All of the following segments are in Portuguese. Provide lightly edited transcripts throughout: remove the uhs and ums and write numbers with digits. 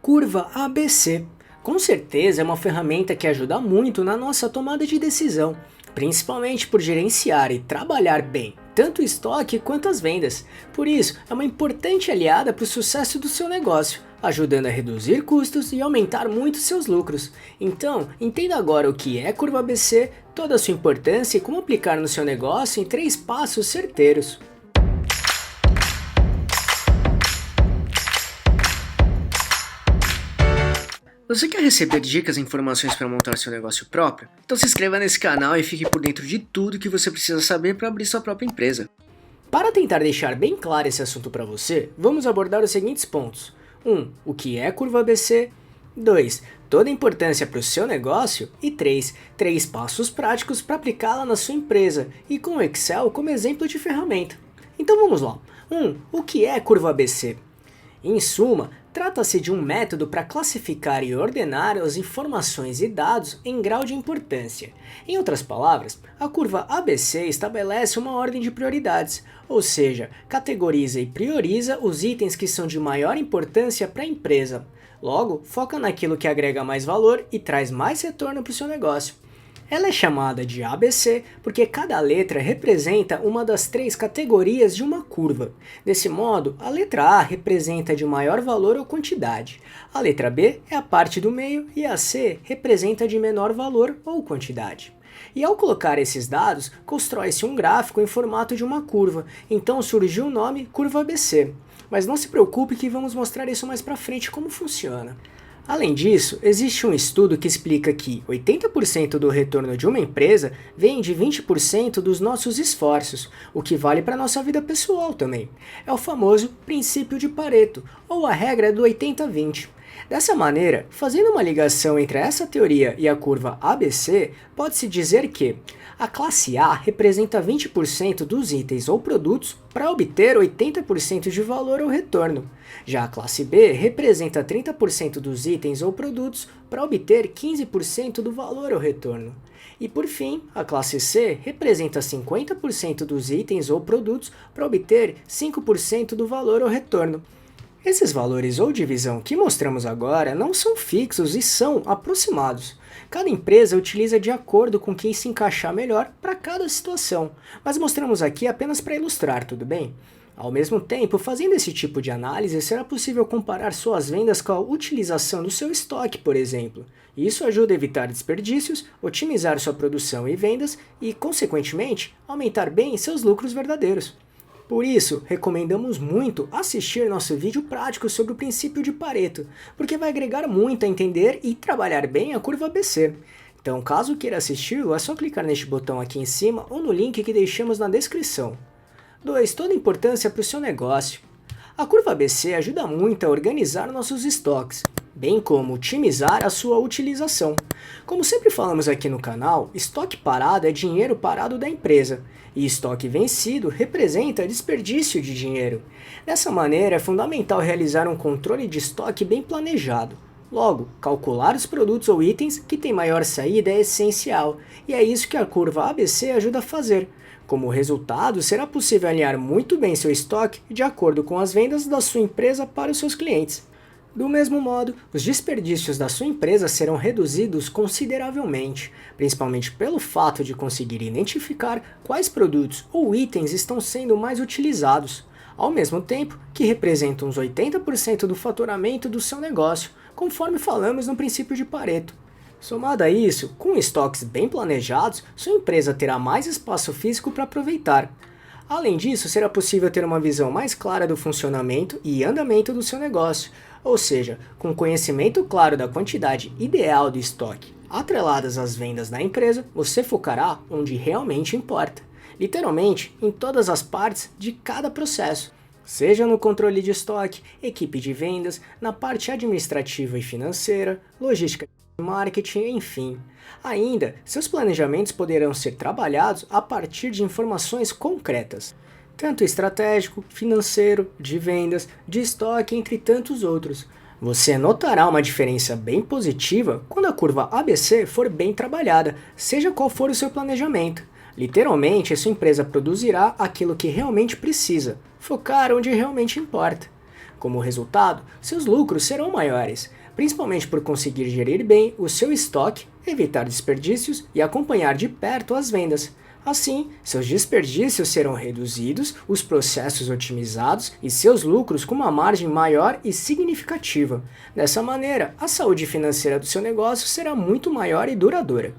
Curva ABC. Com certeza é uma ferramenta que ajuda muito na nossa tomada de decisão, principalmente por gerenciar e trabalhar bem tanto o estoque quanto as vendas. Por isso, é uma importante aliada para o sucesso do seu negócio, ajudando a reduzir custos e aumentar muito seus lucros. Então, entenda agora o que é Curva ABC, toda a sua importância e como aplicar no seu negócio em 3 passos certeiros. Você quer receber dicas e informações para montar seu negócio próprio? Então se inscreva nesse canal e fique por dentro de tudo que você precisa saber para abrir sua própria empresa. Para tentar deixar bem claro esse assunto para você, vamos abordar os seguintes pontos. 1. O que é Curva ABC? 2. Toda a importância para o seu negócio? E 3. 3 passos práticos para aplicá-la na sua empresa e com o Excel como exemplo de ferramenta. Então vamos lá. 1. O que é Curva ABC? Em suma, trata-se de um método para classificar e ordenar as informações e dados em grau de importância. Em outras palavras, a curva ABC estabelece uma ordem de prioridades, ou seja, categoriza e prioriza os itens que são de maior importância para a empresa. Logo, foca naquilo que agrega mais valor e traz mais retorno para o seu negócio. Ela é chamada de ABC porque cada letra representa uma das 3 categorias de uma curva. Desse modo, a letra A representa de maior valor ou quantidade, a letra B é a parte do meio e a C representa de menor valor ou quantidade. E ao colocar esses dados, constrói-se um gráfico em formato de uma curva, então surgiu o nome Curva ABC. Mas não se preocupe que vamos mostrar isso mais pra frente como funciona. Além disso, existe um estudo que explica que 80% do retorno de uma empresa vem de 20% dos nossos esforços, o que vale para a nossa vida pessoal também. É o famoso princípio de Pareto, ou a regra do 80-20. Dessa maneira, fazendo uma ligação entre essa teoria e a curva ABC, pode-se dizer que a classe A representa 20% dos itens ou produtos para obter 80% de valor ou retorno. Já a classe B representa 30% dos itens ou produtos para obter 15% do valor ou retorno. E por fim, a classe C representa 50% dos itens ou produtos para obter 5% do valor ou retorno. Esses valores ou divisão que mostramos agora não são fixos e são aproximados. Cada empresa utiliza de acordo com quem se encaixar melhor para cada situação, mas mostramos aqui apenas para ilustrar, tudo bem? Ao mesmo tempo, fazendo esse tipo de análise, será possível comparar suas vendas com a utilização do seu estoque, por exemplo. Isso ajuda a evitar desperdícios, otimizar sua produção e vendas e, consequentemente, aumentar bem seus lucros verdadeiros. Por isso, recomendamos muito assistir nosso vídeo prático sobre o princípio de Pareto, porque vai agregar muito a entender e trabalhar bem a curva ABC. Então, caso queira assisti-lo, é só clicar neste botão aqui em cima ou no link que deixamos na descrição. 2. Toda a importância para o seu negócio. A curva ABC ajuda muito a organizar nossos estoques, bem como otimizar a sua utilização. Como sempre falamos aqui no canal, estoque parado é dinheiro parado da empresa, e estoque vencido representa desperdício de dinheiro. Dessa maneira, é fundamental realizar um controle de estoque bem planejado. Logo, calcular os produtos ou itens que têm maior saída é essencial, e é isso que a curva ABC ajuda a fazer. Como resultado, será possível alinhar muito bem seu estoque de acordo com as vendas da sua empresa para os seus clientes. Do mesmo modo, os desperdícios da sua empresa serão reduzidos consideravelmente, principalmente pelo fato de conseguir identificar quais produtos ou itens estão sendo mais utilizados, ao mesmo tempo que representam uns 80% do faturamento do seu negócio, conforme falamos no princípio de Pareto. Somado a isso, com estoques bem planejados, sua empresa terá mais espaço físico para aproveitar. Além disso, será possível ter uma visão mais clara do funcionamento e andamento do seu negócio, ou seja, com conhecimento claro da quantidade ideal do estoque, atreladas às vendas da empresa, você focará onde realmente importa, literalmente em todas as partes de cada processo, seja no controle de estoque, equipe de vendas, na parte administrativa e financeira, logística, marketing, enfim. Ainda, seus planejamentos poderão ser trabalhados a partir de informações concretas, tanto estratégico, financeiro, de vendas, de estoque, entre tantos outros. Você notará uma diferença bem positiva quando a curva ABC for bem trabalhada, seja qual for o seu planejamento. Literalmente, a sua empresa produzirá aquilo que realmente precisa, focar onde realmente importa. Como resultado, seus lucros serão maiores, principalmente por conseguir gerir bem o seu estoque, evitar desperdícios e acompanhar de perto as vendas. Assim, seus desperdícios serão reduzidos, os processos otimizados e seus lucros com uma margem maior e significativa. Dessa maneira, a saúde financeira do seu negócio será muito maior e duradoura.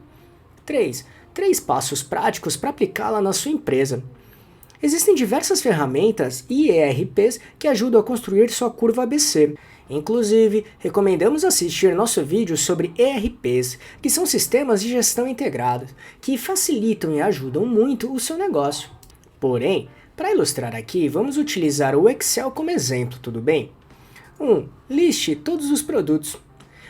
3. 3 passos práticos para aplicá-la na sua empresa. Existem diversas ferramentas e ERPs que ajudam a construir sua curva ABC. Inclusive, recomendamos assistir nosso vídeo sobre ERPs, que são sistemas de gestão integrados, que facilitam e ajudam muito o seu negócio. Porém, para ilustrar aqui, vamos utilizar o Excel como exemplo, tudo bem? 1. Liste todos os produtos.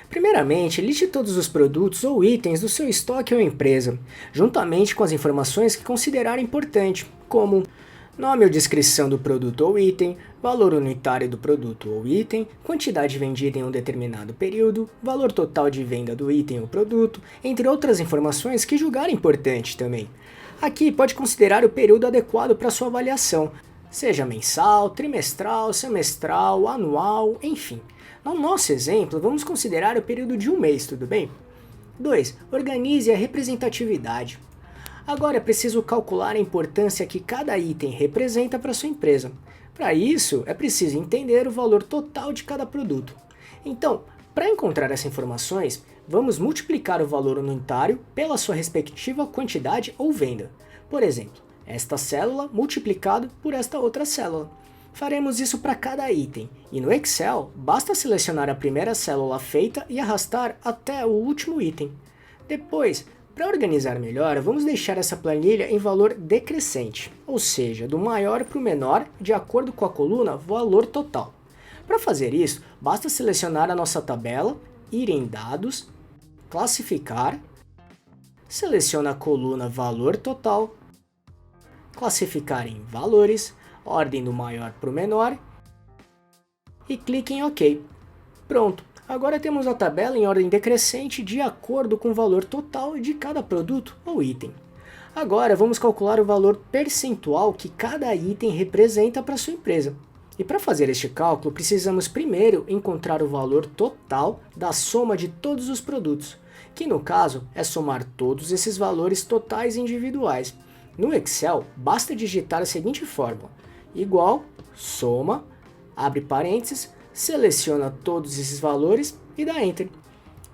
Primeiramente, liste todos os produtos ou itens do seu estoque ou empresa, juntamente com as informações que considerar importante, como nome ou descrição do produto ou item, valor unitário do produto ou item, quantidade vendida em um determinado período, valor total de venda do item ou produto, entre outras informações que julgar importante também. Aqui pode considerar o período adequado para sua avaliação, seja mensal, trimestral, semestral, anual, enfim. No nosso exemplo, vamos considerar o período de um mês, tudo bem? 2. Organize a representatividade. Agora é preciso calcular a importância que cada item representa para sua empresa. Para isso, é preciso entender o valor total de cada produto. Então, para encontrar essas informações, vamos multiplicar o valor unitário pela sua respectiva quantidade ou venda. Por exemplo, esta célula multiplicado por esta outra célula. Faremos isso para cada item, e no Excel, basta selecionar a primeira célula feita e arrastar até o último item. Depois, para organizar melhor, vamos deixar essa planilha em valor decrescente, ou seja, do maior para o menor, de acordo com a coluna valor total. Para fazer isso, basta selecionar a nossa tabela, ir em dados, classificar, seleciona a coluna valor total, classificar em valores, ordem do maior para o menor e clique em OK. Pronto! Agora temos a tabela em ordem decrescente de acordo com o valor total de cada produto ou item. Agora vamos calcular o valor percentual que cada item representa para sua empresa. E para fazer este cálculo, precisamos primeiro encontrar o valor total da soma de todos os produtos, que no caso é somar todos esses valores totais individuais. No Excel, basta digitar a seguinte fórmula: igual, soma, abre parênteses, seleciona todos esses valores e dá Enter.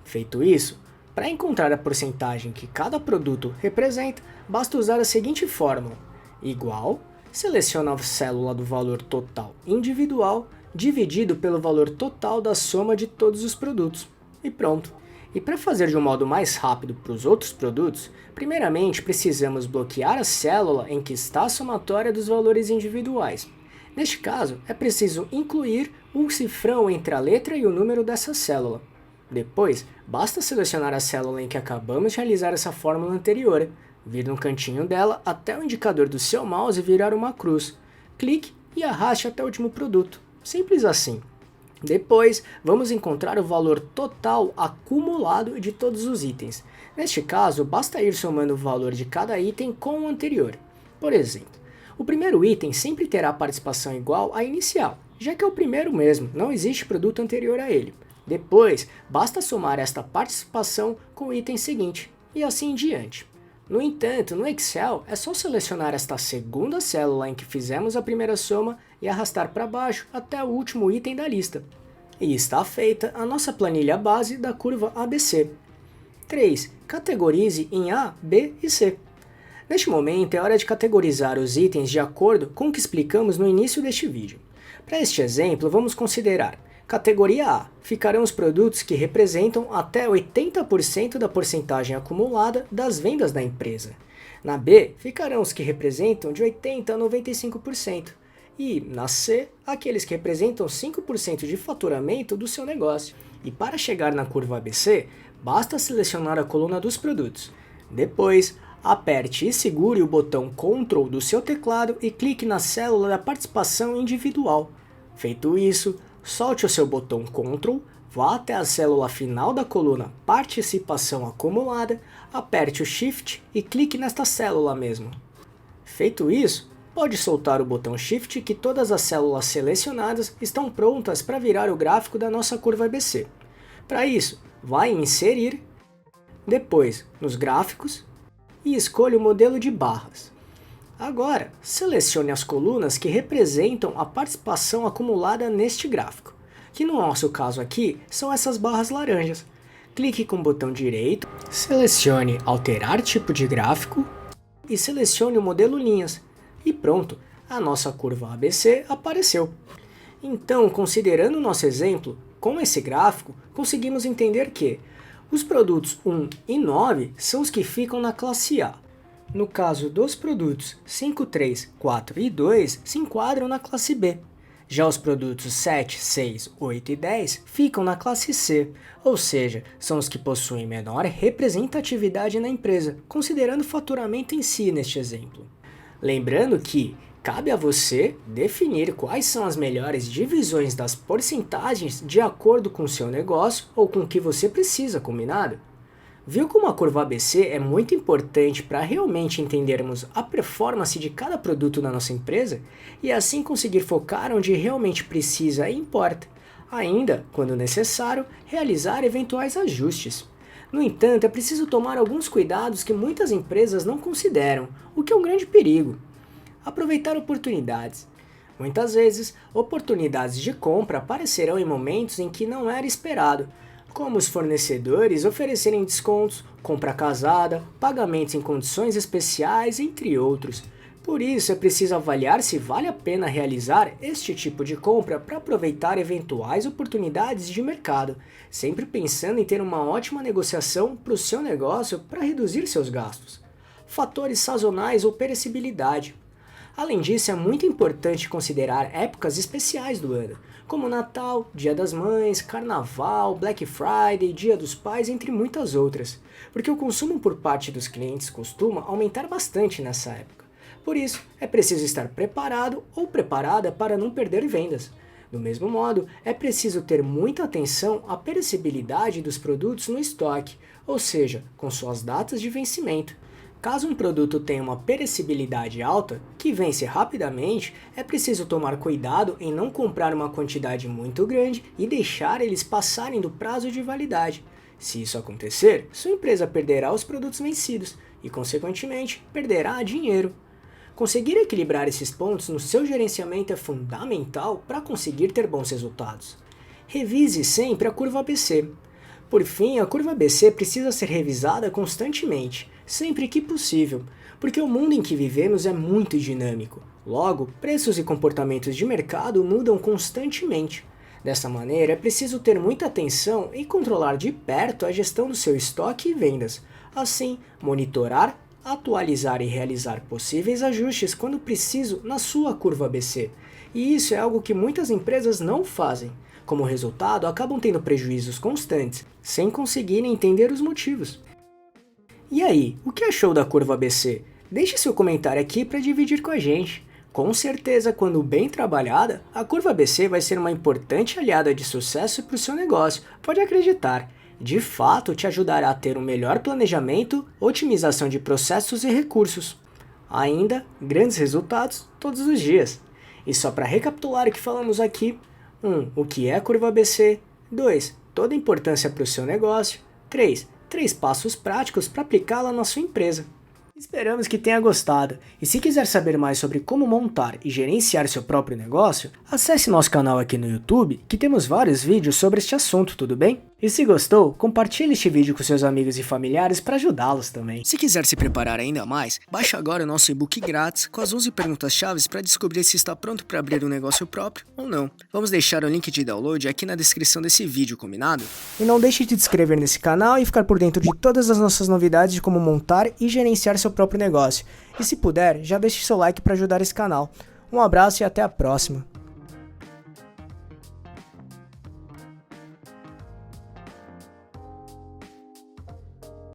Feito isso, para encontrar a porcentagem que cada produto representa, basta usar a seguinte fórmula: igual, seleciona a célula do valor total individual, dividido pelo valor total da soma de todos os produtos. E pronto! E para fazer de um modo mais rápido para os outros produtos, primeiramente precisamos bloquear a célula em que está a somatória dos valores individuais. Neste caso, é preciso incluir um cifrão entre a letra e o número dessa célula. Depois, basta selecionar a célula em que acabamos de realizar essa fórmula anterior, vir no cantinho dela até o indicador do seu mouse virar uma cruz. Clique e arraste até o último produto. Simples assim. Depois, vamos encontrar o valor total acumulado de todos os itens. Neste caso, basta ir somando o valor de cada item com o anterior. Por exemplo, o primeiro item sempre terá participação igual à inicial, já que é o primeiro mesmo, não existe produto anterior a ele. Depois, basta somar esta participação com o item seguinte, e assim em diante. No entanto, no Excel, é só selecionar esta segunda célula em que fizemos a primeira soma e arrastar para baixo até o último item da lista. E está feita a nossa planilha base da curva ABC. 3. Categorize em A, B e C. Neste momento, é hora de categorizar os itens de acordo com o que explicamos no início deste vídeo. Para este exemplo, vamos considerar: categoria A, ficarão os produtos que representam até 80% da porcentagem acumulada das vendas da empresa. Na B, ficarão os que representam de 80% a 95%. E na C, aqueles que representam 5% de faturamento do seu negócio. E para chegar na curva ABC, basta selecionar a coluna dos produtos. Depois, aperte e segure o botão Ctrl do seu teclado e clique na célula da participação individual. Feito isso, solte o seu botão Ctrl, vá até a célula final da coluna Participação Acumulada, aperte o Shift e clique nesta célula mesmo. Feito isso, pode soltar o botão Shift que todas as células selecionadas estão prontas para virar o gráfico da nossa curva ABC. Para isso, vai em Inserir, depois nos Gráficos e escolha o modelo de barras. Agora, selecione as colunas que representam a participação acumulada neste gráfico, que no nosso caso aqui são essas barras laranjas. Clique com o botão direito, selecione Alterar tipo de gráfico e selecione o modelo linhas. E pronto, a nossa curva ABC apareceu. Então, considerando o nosso exemplo, com esse gráfico, conseguimos entender que os produtos 1 e 9 são os que ficam na classe A. No caso dos produtos 5, 3, 4 e 2 se enquadram na classe B. Já os produtos 7, 6, 8 e 10 ficam na classe C, ou seja, são os que possuem menor representatividade na empresa, considerando o faturamento em si neste exemplo. Lembrando que cabe a você definir quais são as melhores divisões das porcentagens de acordo com o seu negócio ou com o que você precisa, combinado? Viu como a curva ABC é muito importante para realmente entendermos a performance de cada produto na nossa empresa e assim conseguir focar onde realmente precisa e importa, ainda, quando necessário, realizar eventuais ajustes. No entanto, é preciso tomar alguns cuidados que muitas empresas não consideram, o que é um grande perigo. Aproveitar oportunidades. Muitas vezes, oportunidades de compra aparecerão em momentos em que não era esperado, como os fornecedores oferecerem descontos, compra casada, pagamentos em condições especiais, entre outros. Por isso, é preciso avaliar se vale a pena realizar este tipo de compra para aproveitar eventuais oportunidades de mercado, sempre pensando em ter uma ótima negociação para o seu negócio para reduzir seus gastos. Fatores sazonais ou perecibilidade. Além disso, é muito importante considerar épocas especiais do ano, como Natal, Dia das Mães, Carnaval, Black Friday, Dia dos Pais, entre muitas outras, porque o consumo por parte dos clientes costuma aumentar bastante nessa época. Por isso, é preciso estar preparado ou preparada para não perder vendas. Do mesmo modo, é preciso ter muita atenção à perecibilidade dos produtos no estoque, ou seja, com suas datas de vencimento. Caso um produto tenha uma perecibilidade alta, que vence rapidamente, é preciso tomar cuidado em não comprar uma quantidade muito grande e deixar eles passarem do prazo de validade. Se isso acontecer, sua empresa perderá os produtos vencidos e, consequentemente, perderá dinheiro. Conseguir equilibrar esses pontos no seu gerenciamento é fundamental para conseguir ter bons resultados. Revise sempre a curva ABC. Por fim, a curva ABC precisa ser revisada constantemente, sempre que possível, porque o mundo em que vivemos é muito dinâmico. Logo, preços e comportamentos de mercado mudam constantemente. Dessa maneira, é preciso ter muita atenção e controlar de perto a gestão do seu estoque e vendas. Assim, monitorar, atualizar e realizar possíveis ajustes quando preciso na sua curva ABC. E isso é algo que muitas empresas não fazem. Como resultado, acabam tendo prejuízos constantes, sem conseguirem entender os motivos. E aí, o que achou da curva ABC? Deixe seu comentário aqui para dividir com a gente. Com certeza, quando bem trabalhada, a curva ABC vai ser uma importante aliada de sucesso para o seu negócio, pode acreditar. De fato, te ajudará a ter um melhor planejamento, otimização de processos e recursos. Ainda, grandes resultados todos os dias. E só para recapitular o que falamos aqui: 1. O que é a curva ABC? 2. Toda a importância para o seu negócio. 3 passos práticos para aplicá-la na sua empresa. Esperamos que tenha gostado, e se quiser saber mais sobre como montar e gerenciar seu próprio negócio, acesse nosso canal aqui no YouTube, que temos vários vídeos sobre este assunto, tudo bem? E se gostou, compartilhe este vídeo com seus amigos e familiares para ajudá-los também. Se quiser se preparar ainda mais, baixe agora o nosso e-book grátis com as 11 perguntas-chave para descobrir se está pronto para abrir um negócio próprio ou não. Vamos deixar o link de download aqui na descrição desse vídeo, combinado? E não deixe de se inscrever nesse canal e ficar por dentro de todas as nossas novidades de como montar e gerenciar seu próprio negócio. E se puder, já deixe seu like para ajudar esse canal. Um abraço e até a próxima.